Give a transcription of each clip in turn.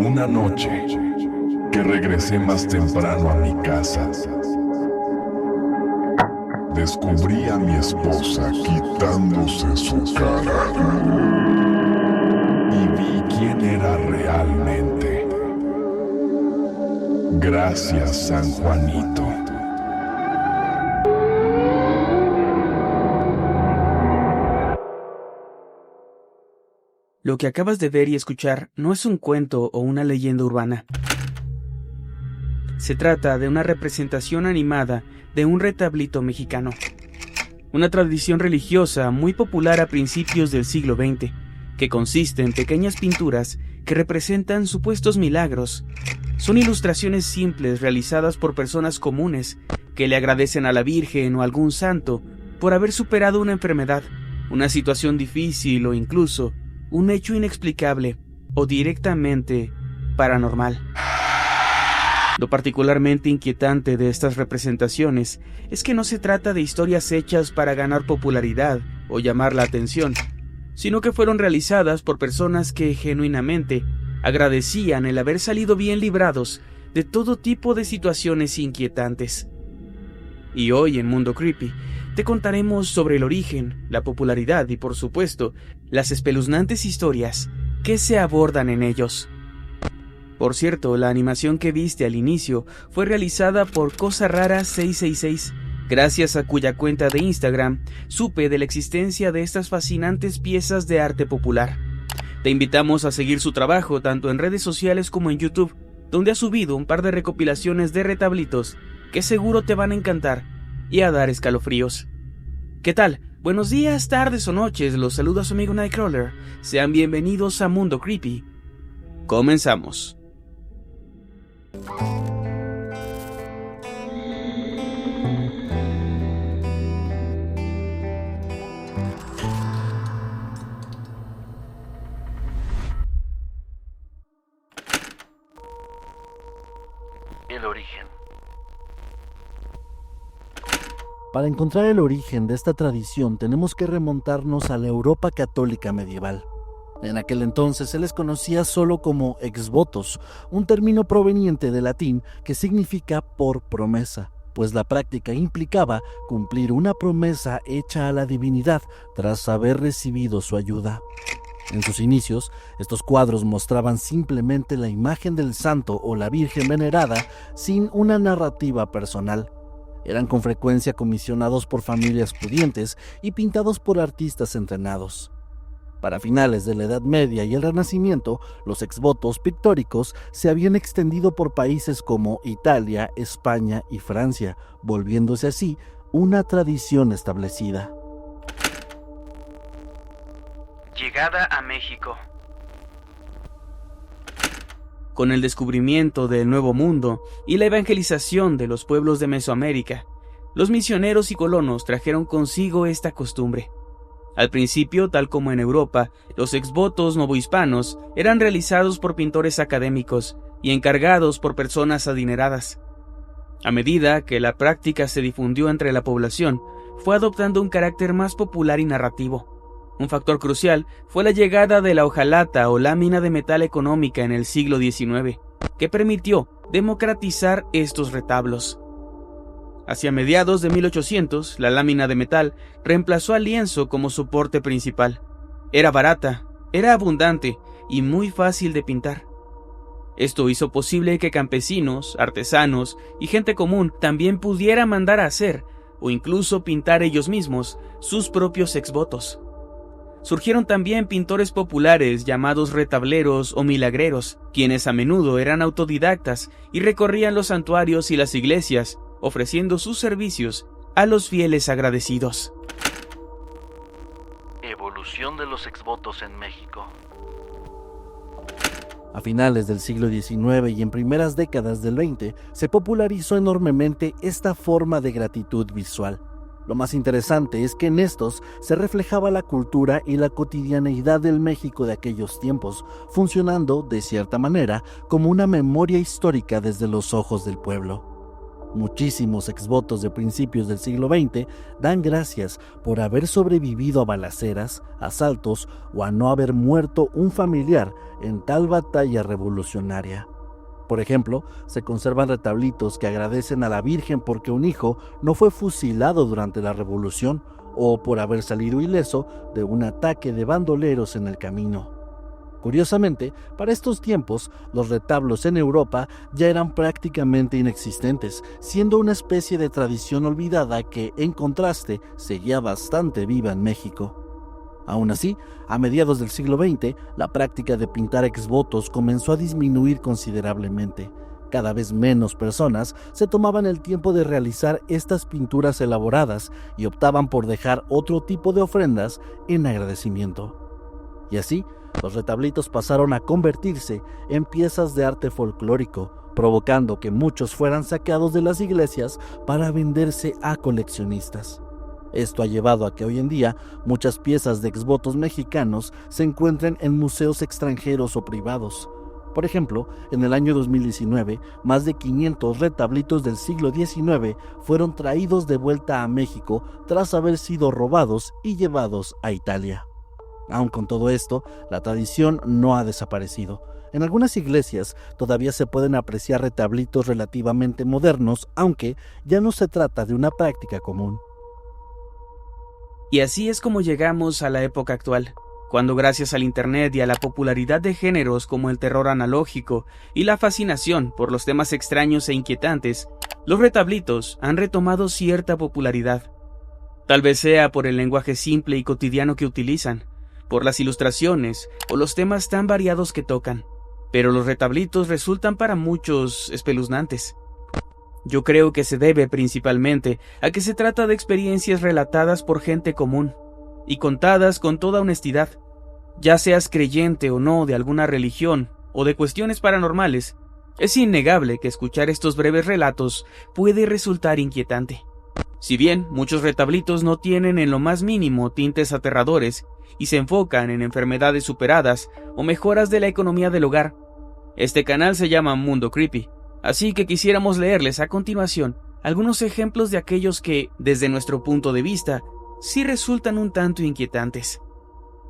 Una noche que regresé más temprano a mi casa, descubrí a mi esposa quitándose su cara y vi quién era realmente. Gracias, San Juanito. Lo que acabas de ver y escuchar no es un cuento o una leyenda urbana. Se trata de una representación animada de un retablito mexicano, una tradición religiosa muy popular a principios del siglo XX, que consiste en pequeñas pinturas que representan supuestos milagros. Son ilustraciones simples realizadas por personas comunes que le agradecen a la Virgen o a algún santo por haber superado una enfermedad, una situación difícil o incluso un hecho inexplicable o directamente paranormal. Lo particularmente inquietante de estas representaciones es que no se trata de historias hechas para ganar popularidad o llamar la atención, sino que fueron realizadas por personas que genuinamente agradecían el haber salido bien librados de todo tipo de situaciones inquietantes. Y hoy en Mundo Creepy te contaremos sobre el origen, la popularidad y, por supuesto, las espeluznantes historias que se abordan en ellos. Por cierto, la animación que viste al inicio fue realizada por Cosa Rara 666, gracias a cuya cuenta de Instagram supe de la existencia de estas fascinantes piezas de arte popular. Te invitamos a seguir su trabajo tanto en redes sociales como en YouTube, donde ha subido un par de recopilaciones de retablitos que seguro te van a encantar y a dar escalofríos. ¿Qué tal? Buenos días, tardes o noches, los saluda su amigo Nightcrawler. Sean bienvenidos a Mundo Creepy. Comenzamos. El origen. Para encontrar el origen de esta tradición tenemos que remontarnos a la Europa católica medieval. En aquel entonces se les conocía solo como exvotos, un término proveniente del latín que significa por promesa, pues la práctica implicaba cumplir una promesa hecha a la divinidad tras haber recibido su ayuda. En sus inicios, estos cuadros mostraban simplemente la imagen del santo o la virgen venerada sin una narrativa personal. Eran con frecuencia comisionados por familias pudientes y pintados por artistas entrenados. Para finales de la Edad Media y el Renacimiento, los exvotos pictóricos se habían extendido por países como Italia, España y Francia, volviéndose así una tradición establecida. Llegada a México. Con el descubrimiento del Nuevo Mundo y la evangelización de los pueblos de Mesoamérica, los misioneros y colonos trajeron consigo esta costumbre. Al principio, tal como en Europa, los exvotos novohispanos eran realizados por pintores académicos y encargados por personas adineradas. A medida que la práctica se difundió entre la población, fue adoptando un carácter más popular y narrativo. Un factor crucial fue la llegada de la hojalata o lámina de metal económica en el siglo XIX, que permitió democratizar estos retablos. Hacia mediados de 1800, la lámina de metal reemplazó al lienzo como soporte principal. Era barata, era abundante y muy fácil de pintar. Esto hizo posible que campesinos, artesanos y gente común también pudiera mandar a hacer o incluso pintar ellos mismos sus propios exvotos. Surgieron también pintores populares llamados retableros o milagreros, quienes a menudo eran autodidactas y recorrían los santuarios y las iglesias, ofreciendo sus servicios a los fieles agradecidos. Evolución de los exvotos en México. A finales del siglo XIX y en primeras décadas del XX se popularizó enormemente esta forma de gratitud visual. Lo más interesante es que en estos se reflejaba la cultura y la cotidianeidad del México de aquellos tiempos, funcionando, de cierta manera, como una memoria histórica desde los ojos del pueblo. Muchísimos exvotos de principios del siglo XX dan gracias por haber sobrevivido a balaceras, asaltos o a no haber muerto un familiar en tal batalla revolucionaria. Por ejemplo, se conservan retablitos que agradecen a la Virgen porque un hijo no fue fusilado durante la Revolución o por haber salido ileso de un ataque de bandoleros en el camino. Curiosamente, para estos tiempos, los retablos en Europa ya eran prácticamente inexistentes, siendo una especie de tradición olvidada que, en contraste, seguía bastante viva en México. Aún así, a mediados del siglo XX, la práctica de pintar exvotos comenzó a disminuir considerablemente. Cada vez menos personas se tomaban el tiempo de realizar estas pinturas elaboradas y optaban por dejar otro tipo de ofrendas en agradecimiento. Y así, los retablitos pasaron a convertirse en piezas de arte folclórico, provocando que muchos fueran sacados de las iglesias para venderse a coleccionistas. Esto ha llevado a que hoy en día muchas piezas de exvotos mexicanos se encuentren en museos extranjeros o privados. Por ejemplo, en el año 2019, más de 500 retablitos del siglo XIX fueron traídos de vuelta a México tras haber sido robados y llevados a Italia. Aun con todo esto, la tradición no ha desaparecido. En algunas iglesias todavía se pueden apreciar retablitos relativamente modernos, aunque ya no se trata de una práctica común. Y así es como llegamos a la época actual, cuando gracias al Internet y a la popularidad de géneros como el terror analógico y la fascinación por los temas extraños e inquietantes, los retablitos han retomado cierta popularidad. Tal vez sea por el lenguaje simple y cotidiano que utilizan, por las ilustraciones o los temas tan variados que tocan, pero los retablitos resultan para muchos espeluznantes. Yo creo que se debe principalmente a que se trata de experiencias relatadas por gente común y contadas con toda honestidad. Ya seas creyente o no de alguna religión o de cuestiones paranormales, es innegable que escuchar estos breves relatos puede resultar inquietante. Si bien muchos retablitos no tienen en lo más mínimo tintes aterradores y se enfocan en enfermedades superadas o mejoras de la economía del hogar, este canal se llama Mundo Creepy, así que quisiéramos leerles a continuación algunos ejemplos de aquellos que, desde nuestro punto de vista, sí resultan un tanto inquietantes.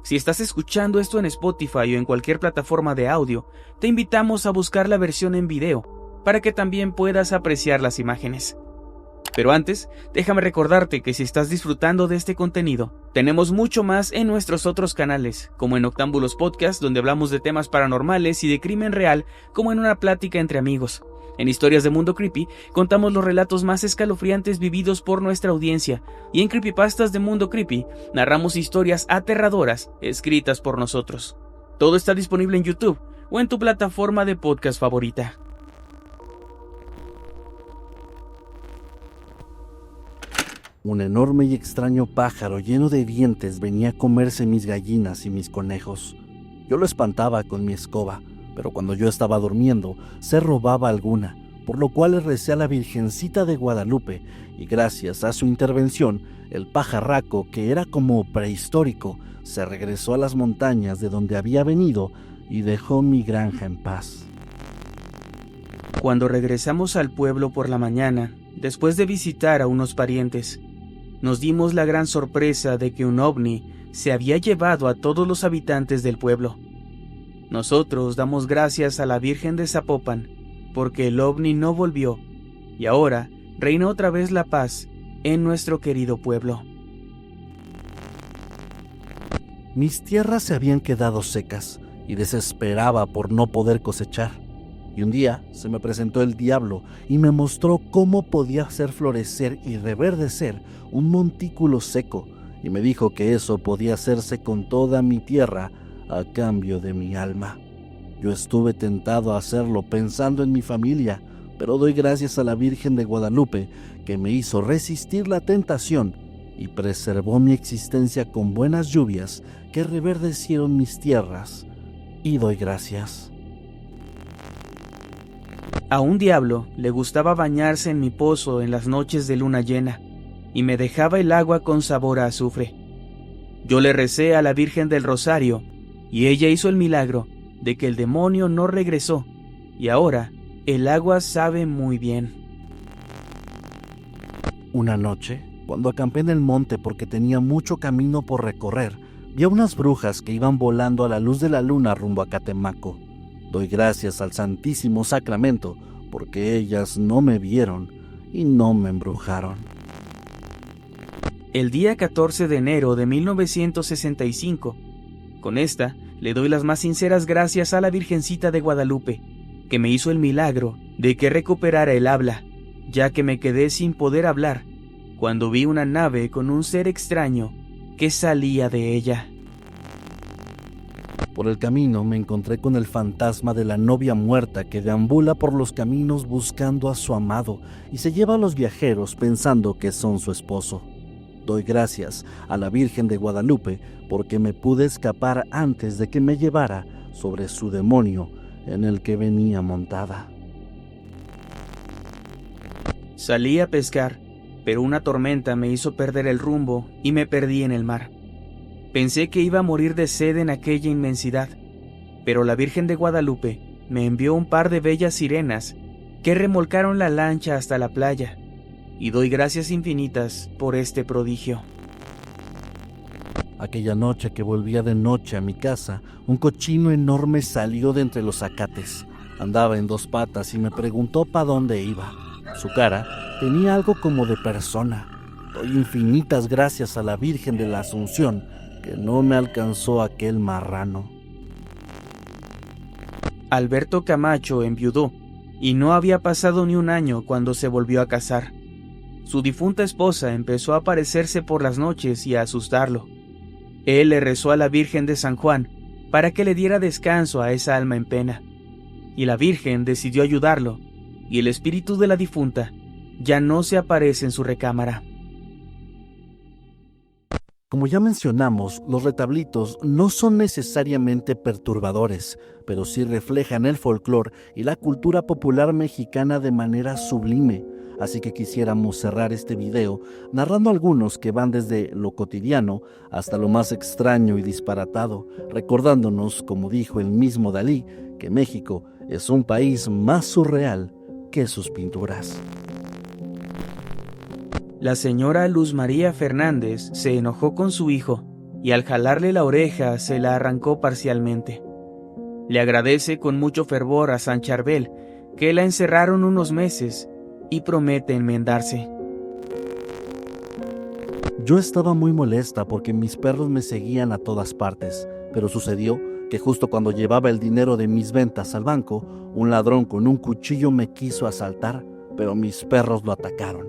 Si estás escuchando esto en Spotify o en cualquier plataforma de audio, te invitamos a buscar la versión en video, para que también puedas apreciar las imágenes. Pero antes, déjame recordarte que si estás disfrutando de este contenido, tenemos mucho más en nuestros otros canales, como en Octámbulos Podcast, donde hablamos de temas paranormales y de crimen real, como en una plática entre amigos. En Historias de Mundo Creepy, contamos los relatos más escalofriantes vividos por nuestra audiencia, y en Creepypastas de Mundo Creepy, narramos historias aterradoras escritas por nosotros. Todo está disponible en YouTube o en tu plataforma de podcast favorita. Un enorme y extraño pájaro lleno de dientes venía a comerse mis gallinas y mis conejos. Yo lo espantaba con mi escoba, pero cuando yo estaba durmiendo, se robaba alguna, por lo cual le recé a la Virgencita de Guadalupe, y gracias a su intervención, el pajarraco, que era como prehistórico, se regresó a las montañas de donde había venido y dejó mi granja en paz. Cuando regresamos al pueblo por la mañana, después de visitar a unos parientes, nos dimos la gran sorpresa de que un ovni se había llevado a todos los habitantes del pueblo. Nosotros damos gracias a la Virgen de Zapopan, porque el ovni no volvió, y ahora reina otra vez la paz en nuestro querido pueblo. Mis tierras se habían quedado secas y desesperaba por no poder cosechar. Y un día se me presentó el diablo y me mostró cómo podía hacer florecer y reverdecer un montículo seco, y me dijo que eso podía hacerse con toda mi tierra a cambio de mi alma. Yo estuve tentado a hacerlo pensando en mi familia, pero doy gracias a la Virgen de Guadalupe que me hizo resistir la tentación y preservó mi existencia con buenas lluvias que reverdecieron mis tierras, y doy gracias. A un diablo le gustaba bañarse en mi pozo en las noches de luna llena, y me dejaba el agua con sabor a azufre. Yo le recé a la Virgen del Rosario, y ella hizo el milagro de que el demonio no regresó, y ahora el agua sabe muy bien. Una noche, cuando acampé en el monte porque tenía mucho camino por recorrer, vi a unas brujas que iban volando a la luz de la luna rumbo a Catemaco. Doy gracias al Santísimo Sacramento porque ellas no me vieron y no me embrujaron. El día 14 de enero de 1965, con esta le doy las más sinceras gracias a la Virgencita de Guadalupe, que me hizo el milagro de que recuperara el habla, ya que me quedé sin poder hablar cuando vi una nave con un ser extraño que salía de ella. Por el camino me encontré con el fantasma de la novia muerta que deambula por los caminos buscando a su amado y se lleva a los viajeros pensando que son su esposo. Doy gracias a la Virgen de Guadalupe porque me pude escapar antes de que me llevara sobre su demonio en el que venía montada. Salí a pescar, pero una tormenta me hizo perder el rumbo y me perdí en el mar. Pensé que iba a morir de sed en aquella inmensidad, pero la Virgen de Guadalupe me envió un par de bellas sirenas que remolcaron la lancha hasta la playa, y doy gracias infinitas por este prodigio. Aquella noche que volvía de noche a mi casa, un cochino enorme salió de entre los zacates. Andaba en dos patas y me preguntó para dónde iba. Su cara tenía algo como de persona. Doy infinitas gracias a la Virgen de la Asunción que no me alcanzó aquel marrano. Alberto Camacho enviudó y no había pasado ni un año cuando se volvió a casar. Su difunta esposa empezó a aparecerse por las noches y a asustarlo. Él le rezó a la Virgen de San Juan para que le diera descanso a esa alma en pena, y la Virgen decidió ayudarlo, y el espíritu de la difunta ya no se aparece en su recámara. Como ya mencionamos, los retablitos no son necesariamente perturbadores, pero sí reflejan el folclore y la cultura popular mexicana de manera sublime. Así que quisiéramos cerrar este video narrando algunos que van desde lo cotidiano hasta lo más extraño y disparatado, recordándonos, como dijo el mismo Dalí, que México es un país más surreal que sus pinturas. La señora Luz María Fernández se enojó con su hijo y al jalarle la oreja se la arrancó parcialmente. Le agradece con mucho fervor a San Charbel que la encerraron unos meses y promete enmendarse. Yo estaba muy molesta porque mis perros me seguían a todas partes, pero sucedió que justo cuando llevaba el dinero de mis ventas al banco, un ladrón con un cuchillo me quiso asaltar, pero mis perros lo atacaron,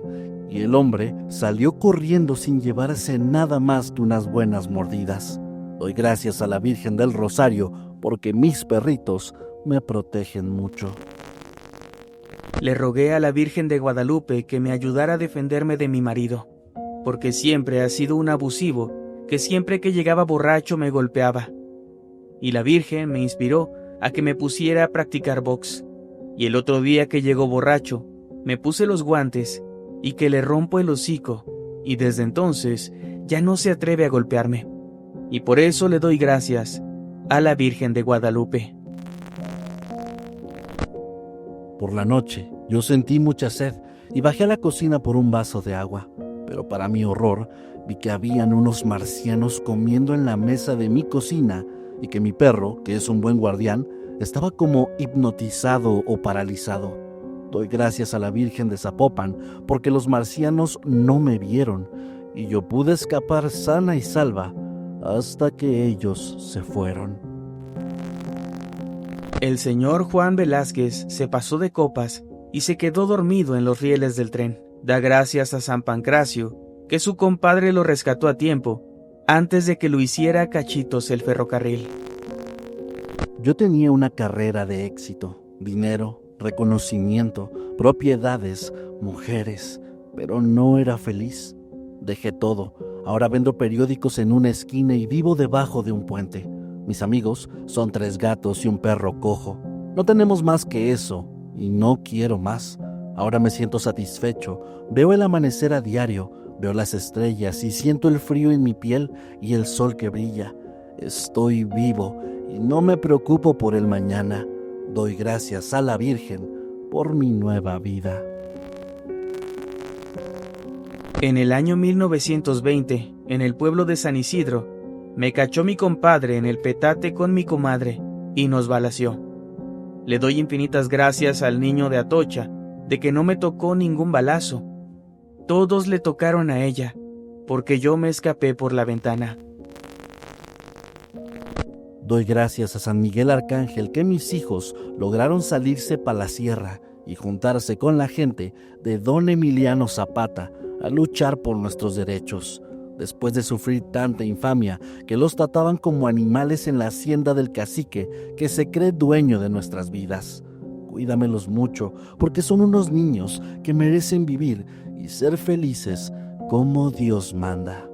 y el hombre salió corriendo sin llevarse nada más que unas buenas mordidas. Doy gracias a la Virgen del Rosario porque mis perritos me protegen mucho. Le rogué a la Virgen de Guadalupe que me ayudara a defenderme de mi marido, porque siempre ha sido un abusivo que siempre que llegaba borracho me golpeaba. Y la Virgen me inspiró a que me pusiera a practicar box. Y el otro día que llegó borracho, me puse los guantes y que le rompo el hocico, y desde entonces ya no se atreve a golpearme. Y por eso le doy gracias a la Virgen de Guadalupe. Por la noche, yo sentí mucha sed y bajé a la cocina por un vaso de agua, pero para mi horror, vi que habían unos marcianos comiendo en la mesa de mi cocina y que mi perro, que es un buen guardián, estaba como hipnotizado o paralizado. Doy gracias a la Virgen de Zapopan porque los marcianos no me vieron y yo pude escapar sana y salva hasta que ellos se fueron. El señor Juan Velázquez se pasó de copas y se quedó dormido en los rieles del tren. Da gracias a San Pancracio que su compadre lo rescató a tiempo antes de que lo hiciera cachitos el ferrocarril. Yo tenía una carrera de éxito, dinero, reconocimiento, propiedades, mujeres, pero no era feliz. Dejé todo. Ahora vendo periódicos en una esquina y vivo debajo de un puente. Mis amigos son 3 gatos y un perro cojo. No tenemos más que eso y no quiero más. Ahora me siento satisfecho. Veo el amanecer a diario, veo las estrellas y siento el frío en mi piel y el sol que brilla. Estoy vivo y no me preocupo por el mañana. Doy gracias a la Virgen por mi nueva vida. En el año 1920, en el pueblo de San Isidro, me cachó mi compadre en el petate con mi comadre y nos balació. Le doy infinitas gracias al niño de Atocha de que no me tocó ningún balazo. Todos le tocaron a ella, porque yo me escapé por la ventana. Doy gracias a San Miguel Arcángel que mis hijos lograron salirse para la sierra y juntarse con la gente de don Emiliano Zapata a luchar por nuestros derechos, después de sufrir tanta infamia que los trataban como animales en la hacienda del cacique que se cree dueño de nuestras vidas. Cuídamelos mucho, porque son unos niños que merecen vivir y ser felices como Dios manda.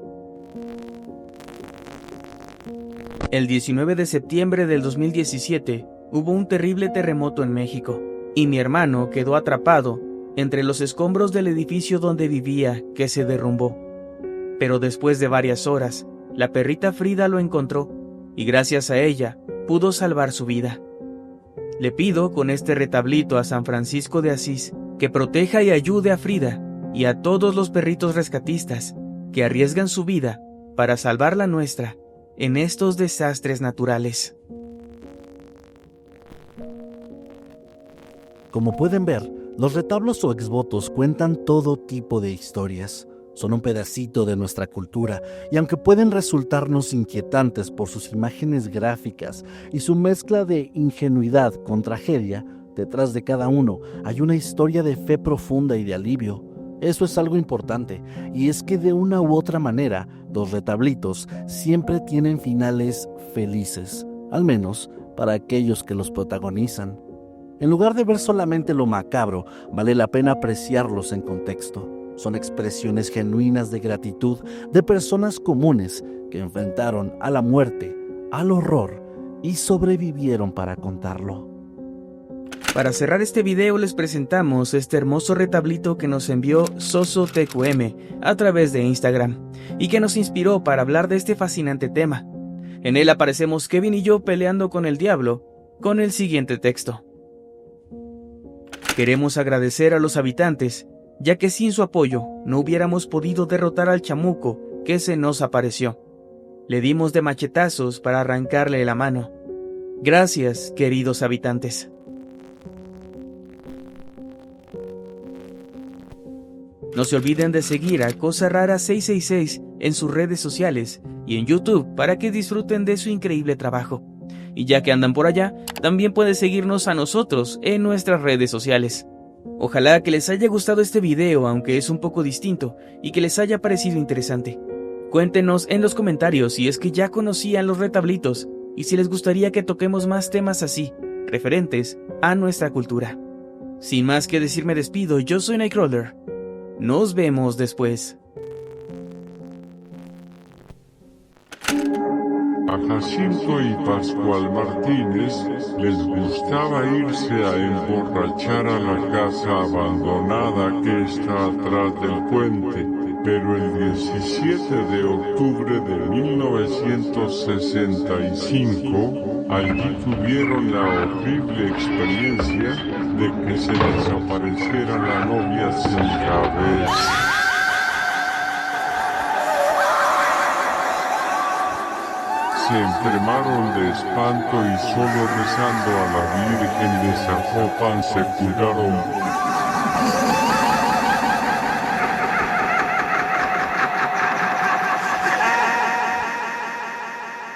El 19 de septiembre del 2017 hubo un terrible terremoto en México y mi hermano quedó atrapado entre los escombros del edificio donde vivía, que se derrumbó. Pero después de varias horas, la perrita Frida lo encontró y gracias a ella pudo salvar su vida. Le pido con este retablito a San Francisco de Asís que proteja y ayude a Frida y a todos los perritos rescatistas que arriesgan su vida para salvar la nuestra en estos desastres naturales. Como pueden ver, los retablos o exvotos cuentan todo tipo de historias. Son un pedacito de nuestra cultura y aunque pueden resultarnos inquietantes por sus imágenes gráficas y su mezcla de ingenuidad con tragedia, detrás de cada uno hay una historia de fe profunda y de alivio. Eso es algo importante, y es que de una u otra manera, los retablitos siempre tienen finales felices, al menos para aquellos que los protagonizan. En lugar de ver solamente lo macabro, vale la pena apreciarlos en contexto. Son expresiones genuinas de gratitud de personas comunes que enfrentaron a la muerte, al horror y sobrevivieron para contarlo. Para cerrar este video les presentamos este hermoso retablito que nos envió SosoTQM a través de Instagram y que nos inspiró para hablar de este fascinante tema. En él aparecemos Kevin y yo peleando con el diablo con el siguiente texto. Queremos agradecer a los habitantes, ya que sin su apoyo no hubiéramos podido derrotar al chamuco que se nos apareció. Le dimos de machetazos para arrancarle la mano. Gracias, queridos habitantes. No se olviden de seguir a Cosa Rara 666 en sus redes sociales y en YouTube para que disfruten de su increíble trabajo. Y ya que andan por allá, también pueden seguirnos a nosotros en nuestras redes sociales. Ojalá que les haya gustado este video, aunque es un poco distinto, y que les haya parecido interesante. Cuéntenos en los comentarios si es que ya conocían los retablitos y si les gustaría que toquemos más temas así, referentes a nuestra cultura. Sin más que decir me despido, yo soy Nightcrawler. Nos vemos después. A Jacinto y Pascual Martínez les gustaba irse a emborrachar a la casa abandonada que está atrás del puente, pero el 17 de octubre de 1965, allí tuvieron la horrible experiencia de que se les apareciera la novia sin cabeza. Se enfermaron de espanto y solo rezando a la Virgen de Zapopan se curaron.